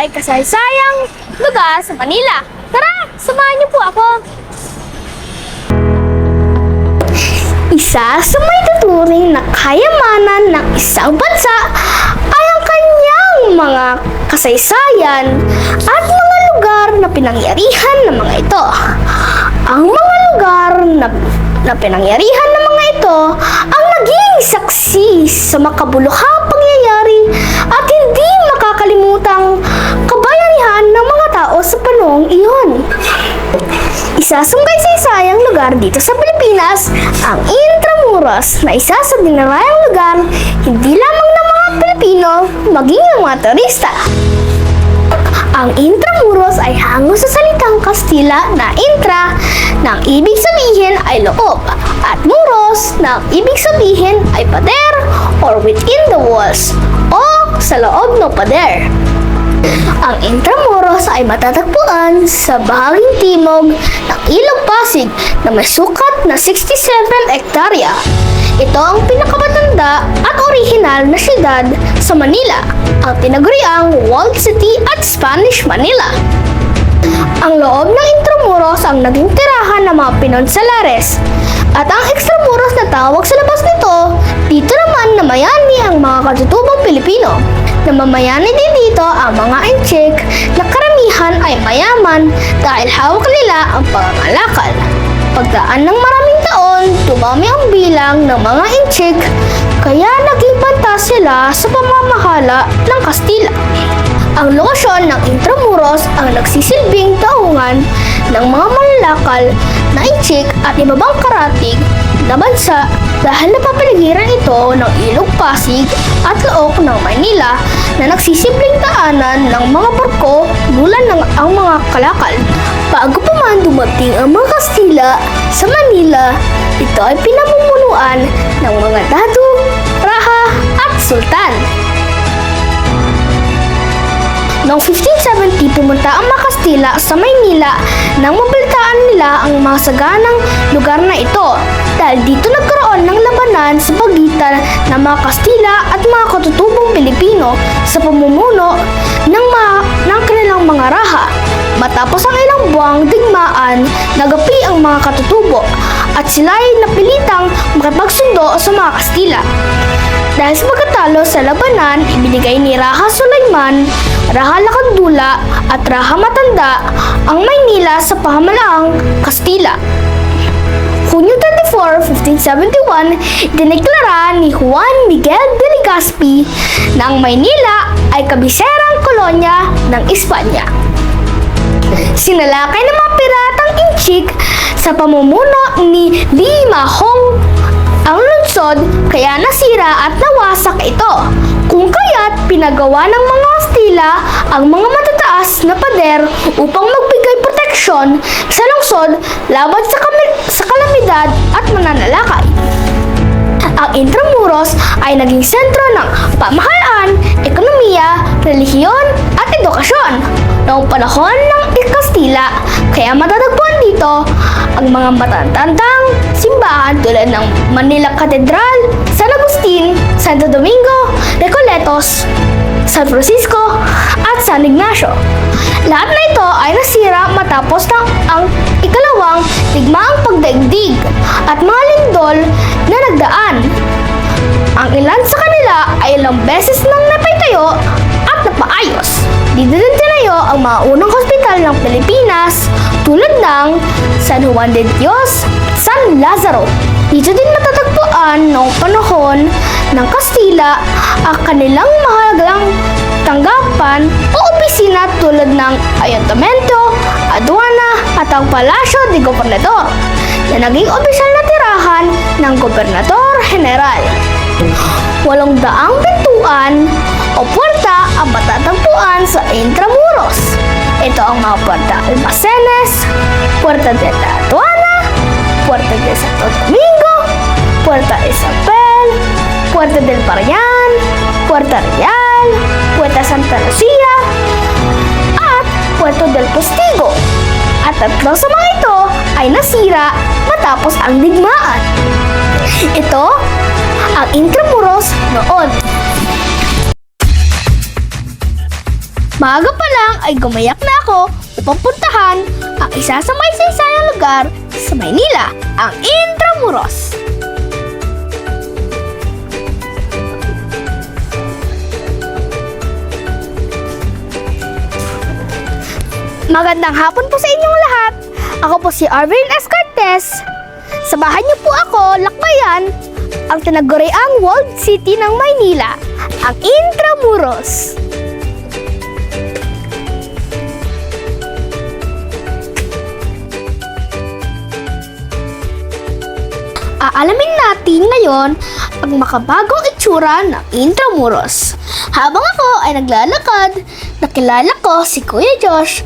ay kasaysayang lugar sa Manila. Tara, samahan niyo po ako. Isa sa may tuturing na kayamanan ng isang bansa ay ang kanyang mga kasaysayan at mga lugar na pinangyarihan ng mga ito. Ang mga lugar na pinangyarihan ng mga ito ang naging saksi sa makabuluhang pangyayari at hindi makakalimutang kabayanihan ng mga tao sa panahong iyon. Isa sa kasaysayang lugar dito sa Pilipinas, ang Intramuros na isa sa dinarayang lugar hindi lamang ng mga Pilipino, maging ng mga turista. Ang Intramuros ay hango sa salitang Kastila na intra, na ang ibig sabihin ay loob, at muros, na ang ibig sabihin ay pader or within the walls, o sa loob ng pader. Ang Intramuros ay matatagpuan sa bahaging timog ng Ilog Pasig na may sukat na 67 hektarya. Ito ang pinakamatanda at orihinal na siyudad sa Manila, ang tinaguriang Walled City at Spanish Manila. Ang loob ng Intramuros ang naging tirahan ng mga Pinoy-Salares, at ang Extramuros na tawag sa labas nito, dito naman namayani ang mga katutubong Pilipino. Namamayani din dito ang mga Inchik na karamihan ay mayaman dahil hawak nila ang pangangalakal. Pagdaan ng maraming taon, dumami ang bilang ng mga Inchik, kaya naging banta sila sa pamamahala ng Kastila. Ang lokasyon ng Intramuros ang nagsisilbing daungan ng mga manlalakal na Inchik at iba pang karatig na bansa dahil napapaligiran ito ng Ilog Pasig at Look ng Maynila na nagsisibling daanan ng mga barko bulan ng ang mga kalakal. Bago pa man dumating ang mga Kastila sa Manila, ito ay pinamumunuan ng mga dadu, raha at sultan. Noong 1570, pumunta ang mga Kastila sa Maynila nang mabalitaan nila ang mga saganang lugar na ito. Dahil dito nagkaroon ng labanan sa pagitan ng mga Kastila at mga katutubong Pilipino sa pamumuno ng kanilang mga raha. Matapos ang ilang buwang digmaan, nagapi ang mga katutubo at sila ay napilitang makipagsundo sa mga Kastila. Dahil sa pagkatalo sa labanan, ibinigay ni Raha Sulaiman, Raha Lakandula at Raha Matanda ang Maynila sa pamahalaang Kastila. Hunyo 24, 1571, dineklara ni Juan Miguel de Legazpi na ang Maynila ay kabiserang kolonya ng Espanya. Sinalakay ng mga piratang Inchik sa pamumuno ni Lima Hong ang lungsod, kaya nasira at nawasak ito. Kung kaya't pinagawa ng mga Kastila ang mga matataas na pader upang magbigay proteksyon sa lungsod laban sa kalamidad at mananalakay. Ang Intramuros ay naging sentro ng pamahalaan, ekonomiya, relihiyon at edukasyon noong panahon ng Kastila, kaya matatagpuan dito ang mga matatandang simbahan tulad ng Manila Cathedral, San Agustin, Santo Domingo, Recoletos, San Francisco at San Ignacio. Lahat na ito ay nasira matapos ang ikalawang digmaang pagdaigdig at mga lindol na nagdaan. Ang ilan sa kanila ay ilang beses nang napaitayo at napaayos. Dito din tinayo ang mga unang hospital ng Pilipinas tulad ng San Juan de Dios at San Lazaro. Dito din matatagpuan noong panahon ng Kastila ang kanilang mahalagang tanggapan o opisina tulad ng Ayuntamiento, Aduana at ang Palasyo de Gobernador na naging opisyal na tirahan ng Gobernador General. 800 pintuan o puerta ang matatagpuan sa Intramuros. Ito ang mga puerta Almacenes, Puerta de la Aduana, Puerta de Santo Domingo, Puerta Isabel, Puerta del Parayan, Puerta Real, Puerta Santa Lucia, at Puerto del Postigo. At tatlo sa mga ito ay nasira matapos ang digmaan. Ito ang Intramuros noon. Maaga pa lang ay gumayak na ako upang puntahan ang isa sa may saysayang lugar sa Maynila, ang Intramuros. Magandang hapon po sa inyong lahat. Ako po si Arvin S. Cortez. Samahan niyo po ako lakbayan ang tinaguriang Walled City ng Maynila, ang Intramuros. Aalamin natin ngayon ang makabagong itsura ng Intramuros. Habang ako ay naglalakad, nakilala ko si Kuya Josh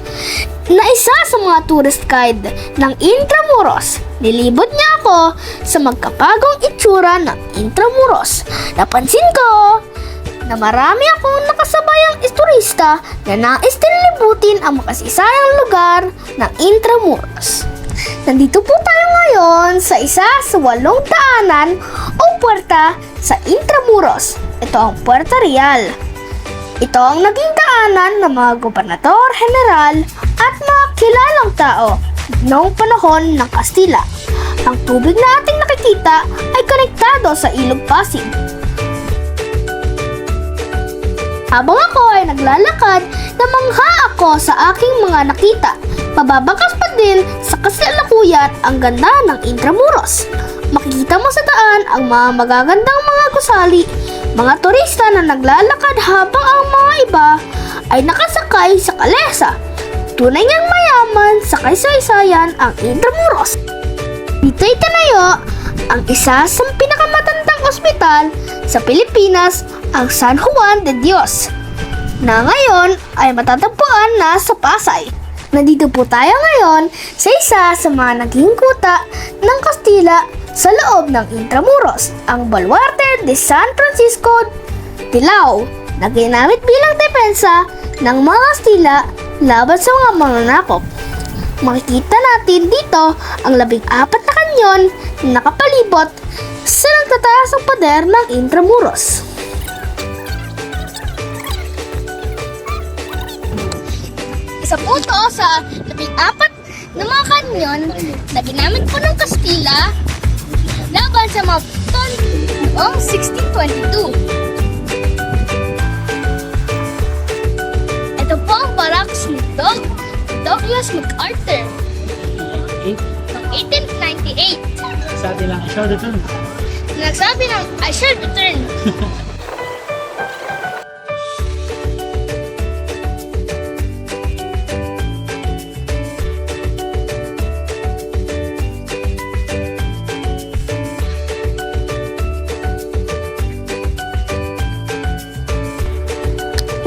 na isa sa mga tourist guide ng Intramuros. Nilibot niya ako sa magkabagong itsura ng Intramuros. Napansin ko na marami akong nakasabayang turista na nais din libutin ang makasisayang lugar ng Intramuros. Nandito po tayo ngayon sa isa sa 8 daanan o puwerta sa Intramuros. Ito ang Puerta Real. Ito ang naging daanan ng mga gobernador, general at mga kilalang tao noong panahon ng Kastila. Ang tubig na ating nakikita ay konektado sa Ilog Pasig. Habang ako ay naglalakad, namangha ako sa aking mga nakita. Pababakas pa din sa kasalukuyan ang ganda ng Intramuros. Makikita mo sa daan ang mga magagandang mga gusali, mga turista na naglalakad habang ang mga iba ay nakasakay sa kalesa. Tunay ngang mayaman sa kasaysayan ang Intramuros. Dito itinayo ang isa sa pinakamatandang ospital sa Pilipinas, ang San Juan de Dios, na ngayon ay matatagpuan na sa Pasay. Nandito po tayo ngayon sa isa sa mga naging kuta ng Kastila sa loob ng Intramuros, ang Baluarte de San Francisco de Lao, na ginamit bilang depensa ng mga Kastila laban sa mga mananakop. Makikita natin dito ang 14 na kanyon na nakapalibot sa nagtataas ng pader ng Intramuros. Isa po ito sa 14 na mga kanyon na ginamit po ng Kastila laban sa mga Puton noong 1622. Ito po ang barracks ni Douglas MacArthur noong 1898. Sabi lang, I shall return. Nagsabi ng I shall return.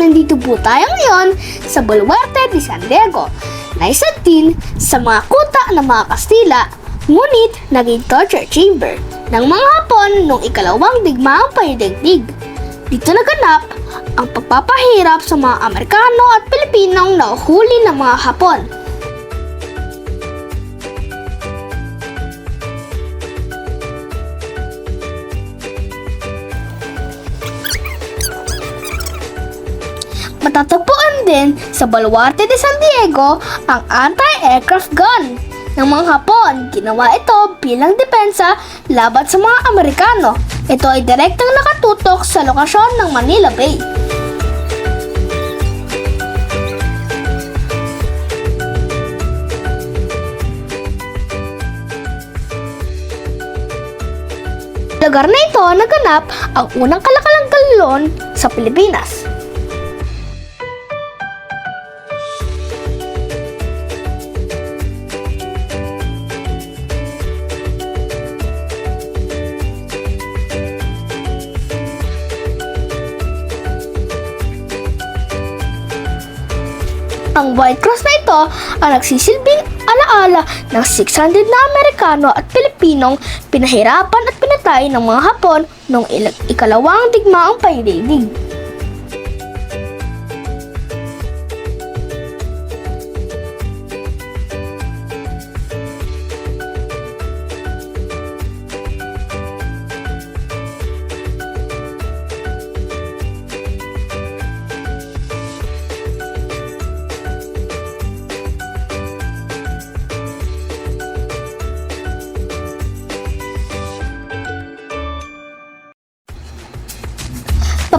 Nandito po tayo ngayon sa Baluarte de San Diego, na isa din sa mga kuta ng mga Kastila, ngunit naging torture chamber ng mga Hapon noong ikalawang digmaang pandaigdig. Dito naganap ang pagpapahirap sa mga Amerikano at Pilipinong nahuhuli ng mga Hapon. Matatagpuan din sa Baluarte de San Diego ang anti-aircraft gun ng mga Hapon. Ginawa ito bilang depensa laban sa mga Amerikano. Ito ay direktang nakatutok sa lokasyon ng Manila Bay. Sa lugar na ito naganap ang unang kalakalang galon sa Pilipinas. Ang White Cross na ito ang nagsisilbing alaala ng 600 na Amerikano at Pilipinong pinahirapan at pinatay ng mga Hapon noong ikalawang digmaang pandaigdig.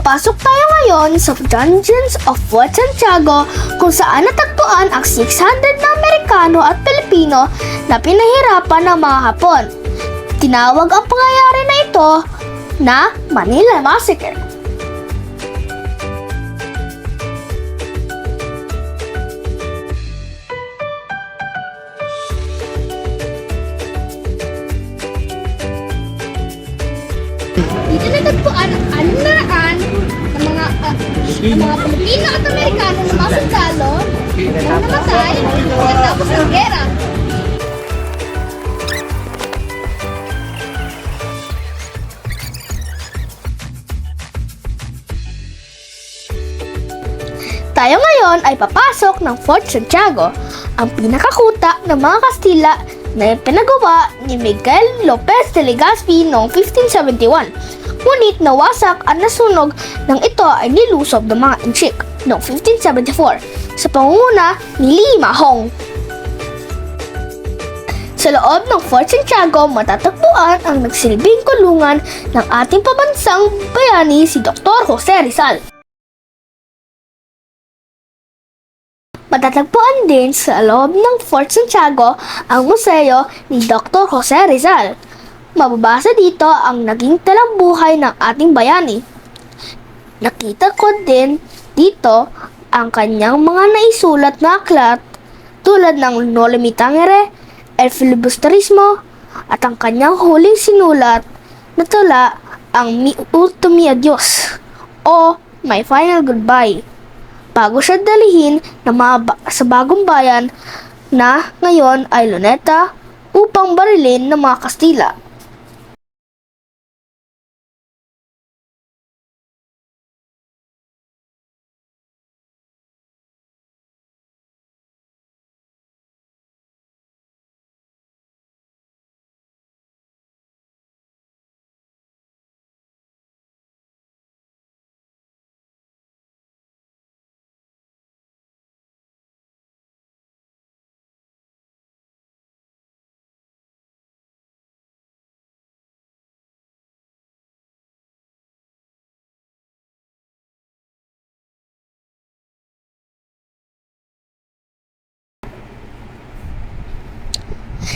Papasok tayo ngayon sa Dungeons of Fort Santiago kung saan natagpuan ang 600 na Amerikano at Pilipino na pinahirapan ng mga Hapon. Tinawag ang pangyayari na ito na Manila Massacre. Dito natagpuan ang 600 ng mga Pilipino at Amerikano na mga sundalo na namatay pagkatapos ng gera. Tayo ngayon ay papasok ng Fort Santiago, ang pinakakuta ng mga Kastila na pinagawa ni Miguel Lopez de Legazpi noong 1571. Ngunit nawasak at nasunog nang ito ay nilusob ng mga Inchik noong 1574 sa pangunguna ni Lima Hong. Sa loob ng Fort Santiago, matatagpuan ang nagsilbing kulungan ng ating pabansang bayani si Dr. Jose Rizal. Matatagpuan din sa loob ng Fort Santiago ang museo ni Dr. Jose Rizal. Mababasa dito ang naging talambuhay ng ating bayani. Nakita ko din dito ang kanyang mga naisulat na aklat tulad ng Noli Me Tangere, El Filibusterismo at ang kanyang huling sinulat na tula ang Mi Ultimi Adios o My Final Goodbye, bago siya dalihin sa bagong bayan na ngayon ay Luneta upang barilin ng mga Kastila.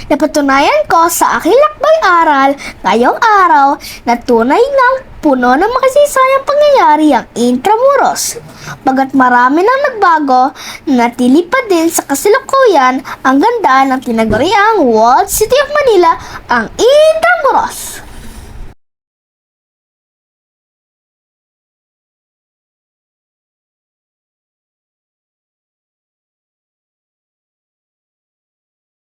Napatunayan ko sa aking lakbay-aral ngayong araw na tunay ngang puno ng makasisayang pangyayari ang Intramuros. Bagamat marami nang nagbago, natili pa din sa kasalukuyan ang ganda ng tinaguriang Walled City of Manila, ang Intramuros.